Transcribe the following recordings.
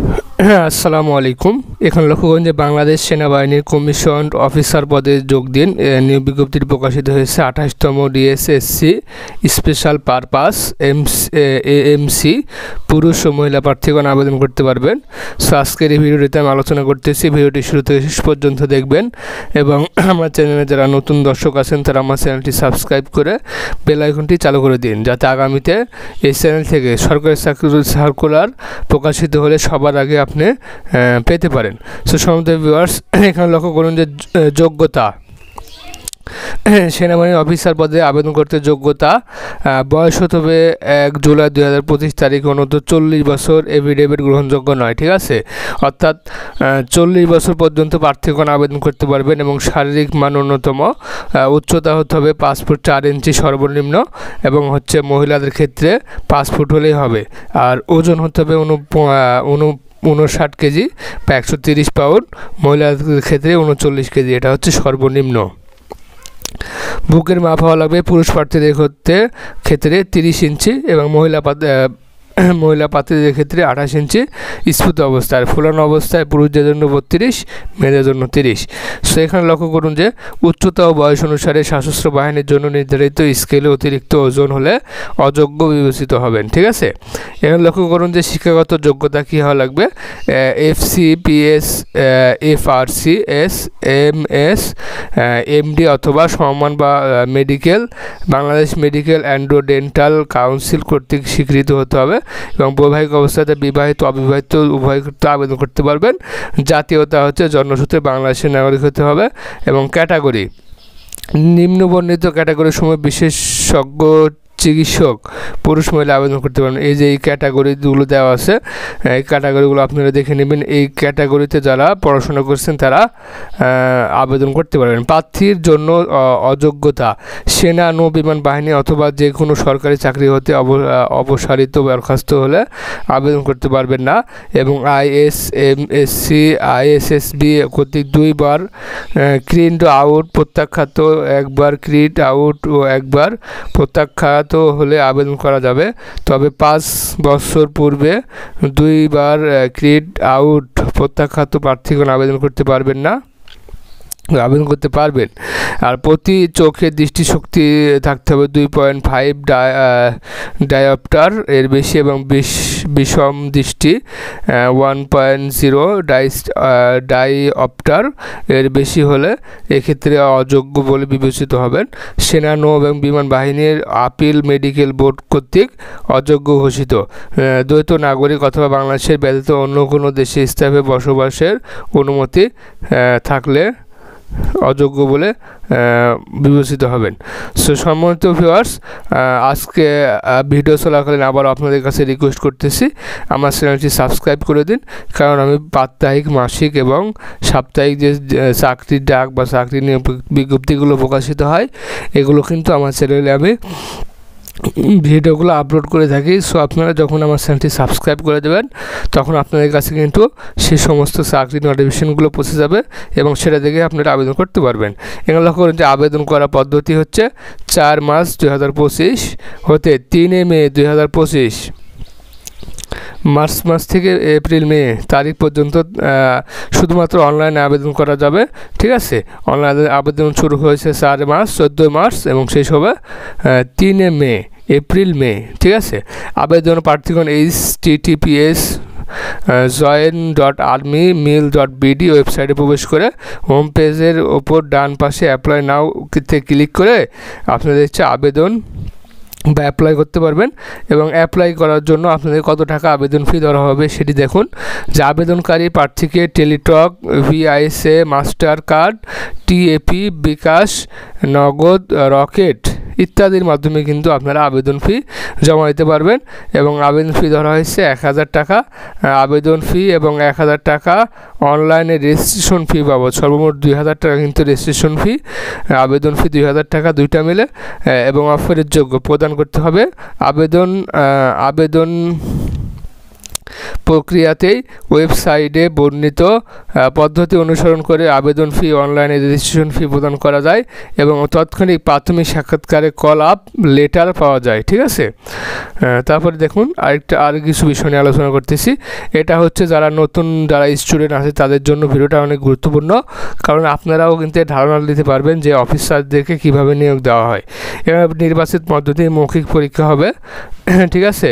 হ্যাঁ, আসসালামু আলাইকুম। এখানে লক্ষ্য করুন যে বাংলাদেশ সেনাবাহিনীর কমিশন অফিসার পদে যোগ দিন। নিয়োগ বিজ্ঞপ্তিটি প্রকাশিত হয়েছে 28তম ডিএসএসসি স্পেশাল পারপাস এএমসি। পুরুষ ও মহিলা প্রার্থীগণ আবেদন করতে পারবেন। সো আজকের এই ভিডিওটিতে আমি আলোচনা করতেছি, ভিডিওটি শুরু থেকে শেষ পর্যন্ত দেখবেন এবং আমার চ্যানেলে যারা নতুন দর্শক আছেন তারা আমার চ্যানেলটি সাবস্ক্রাইব করে বেল আইকনটি চালু করে দিন, যাতে আগামীতে এই চ্যানেল থেকে সরকারি চাকরির সার্কুলার প্রকাশিত হলে সবার আগে আপনি পেতে পারেন। সো সম্মানিত ভিউয়ার্স, এখানে লক্ষ্য করুন যে যোগ্যতা, সেনাবাহিনীর অফিসার পদে আবেদন করতে যোগ্যতা বয়স হতে হবে 1 জুলাই 2025 তারিখ অনূর্ধ্ব 40 বছর। এফিডেভিট গ্রহণযোগ্য নয়, ঠিক আছে। অর্থাৎ 40 বছর পর্যন্ত প্রার্থীগণ আবেদন করতে পারবেন এবং শারীরিক মান ন্যূনতম উচ্চতা হতে হবে 5 ফুট 4 ইঞ্চি সর্বনিম্ন এবং মহিলাদের ক্ষেত্রে 5 ফুট হলেই হবে। আর ওজন হতে হবে 59 কেজি বা 130 পাউন্ড, মহিলাদের ক্ষেত্রে 39 কেজি, এটা হচ্ছে সর্বনিম্ন। বুকের মাপ হওয়া লাগবে পুরুষ প্রার্থীদের ক্ষেত্রে 30 ইঞ্চি এবং মহিলা প্রার্থীদের ক্ষেত্রে 28 ইঞ্চি স্ফুট অবস্থায়। ফুলানো অবস্থায় পুরুষদের জন্য 32, মেয়েদের জন্য 30। সো এখানে লক্ষ্য করুন যে উচ্চতা ও বয়স অনুসারে সশস্ত্র বাহিনীর জন্য নির্ধারিত স্কেলে অতিরিক্ত ওজন হলে অযোগ্য বিবেচিত হবেন, ঠিক আছে। এখানে লক্ষ্য করুন যে শিক্ষাগত যোগ্যতা কী হওয়া লাগবে। FCPS, FRCS, MS, MD অথবা সমমান বা medical, Bangladesh medical and dental council কর্তৃক স্বীকৃত হতে হবে এবং বৈবাহিক অবস্থাতে বিবাহিত অবিবাহিত উভয় আবেদন করতে পারবেন। জাতীয়তা হচ্ছে জন্মসূত্রে বাংলাদেশের নাগরিক হতে হবে এবং ক্যাটাগরি, নিম্নবর্ণিত ক্যাটাগরির সময় বিশেষজ্ঞ চিকিৎসক পুরুষ মহিলা আবেদন করতে পারেন। এই যে এই ক্যাটাগরিগুলো দেওয়া আছে, এই ক্যাটাগরিগুলো আপনারা দেখে নেবেন। এই ক্যাটাগরিতে যারা পড়াশোনা করছেন তারা আবেদন করতে পারবেন। প্রার্থীর জন্য অযোগ্যতা, সেনা নৌ বিমান বাহিনী অথবা যে কোনো সরকারি চাকরি হতে অপসারিত বরখাস্ত হলে আবেদন করতে পারবেন না এবং ISMSC, ISSB কর্তৃক 2 বার ক্রিড আউট প্রত্যাখ্যাত, 1 বার ক্রিড আউট ও 1 বার প্রত্যাখ্যাত হলে আবেদন করা যাবে। তবে 5 বছর পূর্বে 2 বার ক্রিড আউট প্রত্যাখ্যাত প্রার্থীগণ আবেদন করতে পারবেন না, আবেদন করতে পারবেন। আর প্রতি চোখের দৃষ্টিশক্তি থাকতে হবে 2.5 ডায়োপ্টার এর বেশি এবং বিষম দৃষ্টি 1.0 ডায়োপ্টার এর বেশি হলে এক্ষেত্রে অযোগ্য বলে বিবেচিত হবেন। সেনা নৌ এবং বিমান বাহিনীর আপিল মেডিকেল বোর্ড কর্তৃক অযোগ্য ঘোষিত। দ্বৈত নাগরিক অথবা বাংলাদেশের ব্যতীত অন্য কোনো দেশে স্থায়ী বসবাসের অনুমতি থাকলে অযোগ্য বলে বিবেচিত হবেন। সো সম্মানিত ভিউয়ার্স, আজকে ভিডিও চলাকালীন আবার আপনাদের কাছে রিকোয়েস্ট করতেছি আমার চ্যানেলটি সাবস্ক্রাইব করে দিন, কারণ আমি প্রাত্যহিক, মাসিক এবং সাপ্তাহিক যে চাকরির ডাক বা চাকরি নিয়োগ বিজ্ঞপ্তিগুলো প্রকাশিত হয় এগুলো কিন্তু আমার চ্যানেলে আমি ভিডিওগুলো আপলোড করে থাকি। সো আপনারা যখন আমার চ্যানেলটি সাবস্ক্রাইব করে দেবেন তখন আপনাদের কাছে কিন্তু সেই সমস্ত চাকরি নোটিফিকেশনগুলো পৌঁছে যাবে এবং সেটা দেখে আপনারা আবেদন করতে পারবেন। এখানে লক্ষ্য করুন যে আবেদন করার পদ্ধতি হচ্ছে 4 মার্চ 2025 হতে 3 মে 2025, মার্চ মাস থেকে এপ্রিল মে তারিখ পর্যন্ত শুধুমাত্র অনলাইনে আবেদন করা যাবে, ঠিক আছে। অনলাইনে আবেদন শুরু হয়েছে 4 মার্চ, 14 মার্চ এবং শেষ হবে 3 মে, এপ্রিল মে, ঠিক আছে। আবেদন প্রার্থীগণ https join.armymil.bd ওয়েবসাইটে প্রবেশ করে হোম পেজের ওপর ডান পাশে অ্যাপ্লাই নাওতে ক্লিক করে আপনাদের ইচ্ছে আবেদন বা অ্যাপ্লাই করতে পারবেন এবং অ্যাপ্লাই করার জন্য আপনাদের কত টাকা আবেদন ফি ধরা হবে সেটি দেখুন। যে আবেদনকারী প্রার্থীকে Teletalk, VISA, master card, TAP, বিকাশ, নগদ, রকেট ইত্যাদির মাধ্যমে কিন্তু আপনারা আবেদন ফি জমা দিতে পারবেন এবং আবেদন ফি ধরা হয়েছে 1000 টাকা আবেদন ফি এবং 1000 টাকা অনলাইনে রেজিস্ট্রেশন ফি বাবদ সর্বমোট 2000 টাকা কিন্তু রেজিস্ট্রেশন ফি, আবেদন ফি 2000 টাকা, দুইটা মিলে এবং অফারের যোগ্য প্রদান করতে হবে। আবেদন প্রক্রিয়াতেই ওয়েবসাইটে বর্ণিত পদ্ধতি অনুসরণ করে আবেদন ফি, অনলাইনে রেজিস্ট্রেশন ফি প্রদান করা যায় এবং তাৎক্ষণিক প্রাথমিক সাক্ষাৎকারে কল আপ লেটার পাওয়া যায়। ঠিক আছে, তারপরে দেখুন আর কিছু বিষয় নিয়ে আলোচনা করতেছি। এটা হচ্ছে যারা স্টুডেন্ট আছে তাদের জন্য ভিডিওটা অনেক গুরুত্বপূর্ণ, কারণ আপনারাও কিন্তু ধারণা দিতে পারবেন যে অফিসারদেরকে কীভাবে নিয়োগ দেওয়া হয়। এবার নির্বাচিত পদ্ধতি মৌখিক পরীক্ষা হবে, ঠিক আছে,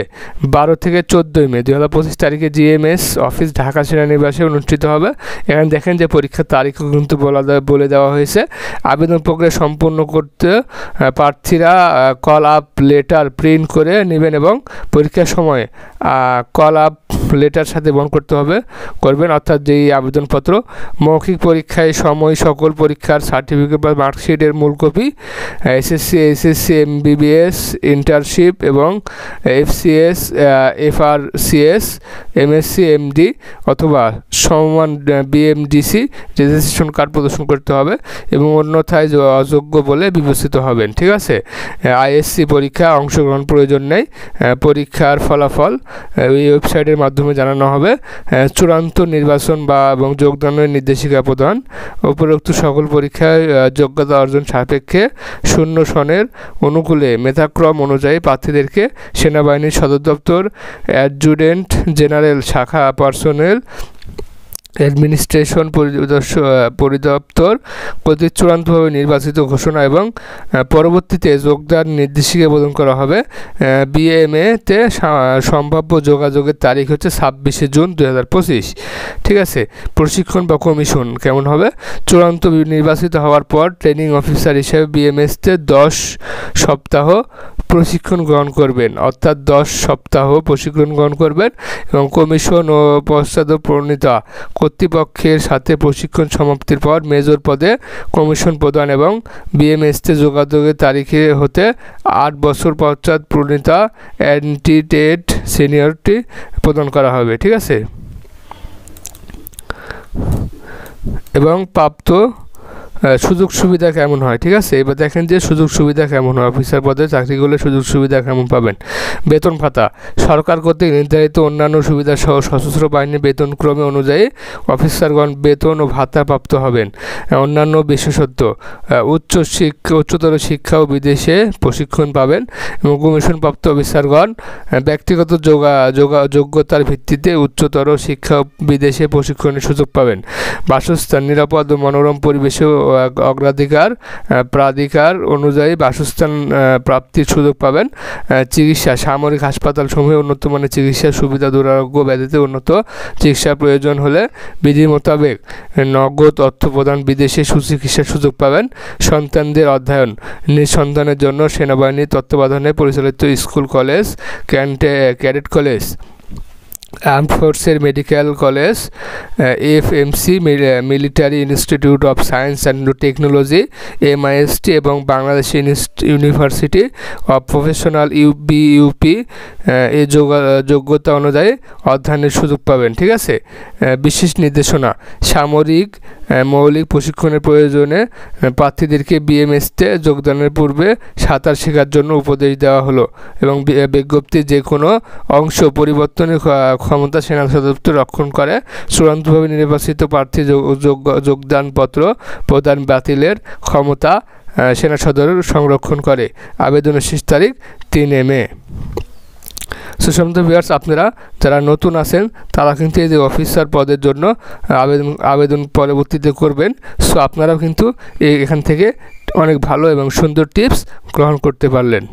12 থেকে 14 মে 2025 তারিখে জিএমএস অফিস, ঢাকা সেনানিবাসে অনুষ্ঠিত হবে। এখানে দেখেন যে পরীক্ষার তারিখও কিন্তু বলে দেওয়া হয়েছে। আবেদন প্রক্রিয়া সম্পূর্ণ করতে প্রার্থীরা কল আপ লেটার প্রিন্ট করে নেবেন এবং পরীক্ষার সময় কল আপ লেটার সাথে বহন করবেন, অর্থাৎ যেই আবেদনপত্র। মৌখিক পরীক্ষায় সময় সকল পরীক্ষার সার্টিফিকেট বা মার্কশিটের মূল কপি, এসএসসি এমবিবিএস ইন্টার্নশিপ এবং এফসিএস এফআরসিএস এমএসসি এমডি অথবা সমান বিএমডিসি রেজিস্ট্রেশন কার্ড প্রদর্শন করতে হবে এবং অন্যথায় অযোগ্য বলে বিবেচিত হবেন। ঠিক আছে, আইএসসি পরীক্ষা অংশগ্রহণ প্রয়োজন নেই। পরীক্ষার ফলাফল এই ওয়েবসাইটের মাধ্যমে জানানো হবে। চূড়ান্ত নির্বাচন এবং যোগদানের নির্দেশিকা প্রদান। উপরোক্ত সকল পরীক্ষায় যোগ্যতা অর্জন সাপেক্ষে 0 সনের অনুকূলে মেধাক্রম অনুযায়ী প্রার্থীদেরকে সেনাবাহিনীর সদর দপ্তর, অ্যাডজুটেন্ট জেনারেল, শাখা পার্সোনেল অ্যাডমিনিস্ট্রেশন পরিদপ্তর কর্তৃক চূড়ান্তভাবে নির্বাচিত ঘোষণা এবং পরবর্তীতে যোগদান নির্দেশিকা প্রদান করা হবে। বিএমএতে সম্ভাব্য যোগাযোগের তারিখ হচ্ছে 26 জুন 2025। ঠিক আছে, প্রশিক্ষণ বা কমিশন কেমন হবে? চূড়ান্ত নির্বাচিত হওয়ার পর ট্রেনিং অফিসার হিসেবে বিএমএসতে 10 সপ্তাহ প্রশিক্ষণ গ্রহণ করবেন, অর্থাৎ 10 সপ্তাহ প্রশিক্ষণ গ্রহণ করবেন এবং কমিশন ও পশ্চাৎপ্রণীতা কর্তৃপক্ষের সাথে প্রশিক্ষণ সমাপ্তির পর মেজর পদে কমিশন প্রদান এবং বিএমএসতে যোগাযোগের তারিখে হতে 8 বছর পশ্চাৎপ্রণীতা অ্যান্টিটেড সিনিয়রিটি প্রদান করা হবে। ঠিক আছে, এবং প্রাপ্ত সুযোগ সুবিধা কেমন হয়? ঠিক আছে, এবার দেখেন যে সুযোগ সুবিধা কেমন হয়, অফিসার পদে চাকরি করলে সুযোগ সুবিধা কেমন পাবেন। বেতন ভাতা সরকার কর্তৃক নির্ধারিত অন্যান্য সুবিধা সহ সশস্ত্র বাহিনীর বেতনক্রমে অনুযায়ী অফিসারগণ বেতন ও ভাতা প্রাপ্ত হবেন। অন্যান্য বিশেষত্ব উচ্চতর শিক্ষা ও বিদেশে প্রশিক্ষণ পাবেন এবং কমিশনপ্রাপ্ত অফিসারগণ ব্যক্তিগত যোগ্যতার ভিত্তিতে উচ্চতর শিক্ষা ও বিদেশে প্রশিক্ষণের সুযোগ পাবেন। বাসস্থান নিরাপদ ও মনোরম পরিবেশে অগ্রাধিকার প্রাধিকার অনুযায়ী বাসস্থান প্রাপ্তির সুযোগ পাবেন। চিকিৎসা সামরিক হাসপাতাল সমূহে উন্নত মানের চিকিৎসা সুবিধা, দুরারোগ্য ব্যাধিতে উন্নত চিকিৎসার প্রয়োজন হলে বিধি মোতাবেক নগদ অর্থ প্রদান, বিদেশে সুচিকিৎসার সুযোগ পাবেন। সন্তানদের অধ্যয়ন নিঃসন্তানের জন্য সেনাবাহিনীর তত্ত্বাবধানে পরিচালিত school, college, cadet college, armed ফোর্সের medical college, FMC military institute of science and technology MIST এবং Bangladesh university of professional BUP এই যোগ্যতা অনুযায়ী অধ্যয়নের সুযোগ পাবেন। ঠিক আছে, বিশেষ নির্দেশনা সামরিক মৌলিক প্রশিক্ষণের প্রয়োজনে প্রার্থীদেরকে বিএমএসতে যোগদানের পূর্বে সাঁতার শেখার জন্য উপদেশ দেওয়া হলো এবং বিজ্ঞপ্তির যে কোনো অংশ পরিবর্তনের ক্ষমতা সেনা সদর রক্ষণ করে। চূড়ান্তভাবে নির্বাচিত প্রার্থী যোগদানপত্র প্রদান বাতিলের ক্ষমতা সেনা সদর সংরক্ষণ করে। আবেদনের শেষ তারিখ 3 মে। সুসম্মানিত ভিউয়ার্স, আপনারা যারা নতুন আছেন তারা কিন্তু এই যে অফিসার পদের জন্য আবেদন পরবর্তীতে করবেন। সো আপনারাও কিন্তু এখান থেকে অনেক ভালো এবং সুন্দর টিপস গ্রহণ করতে পারলেন।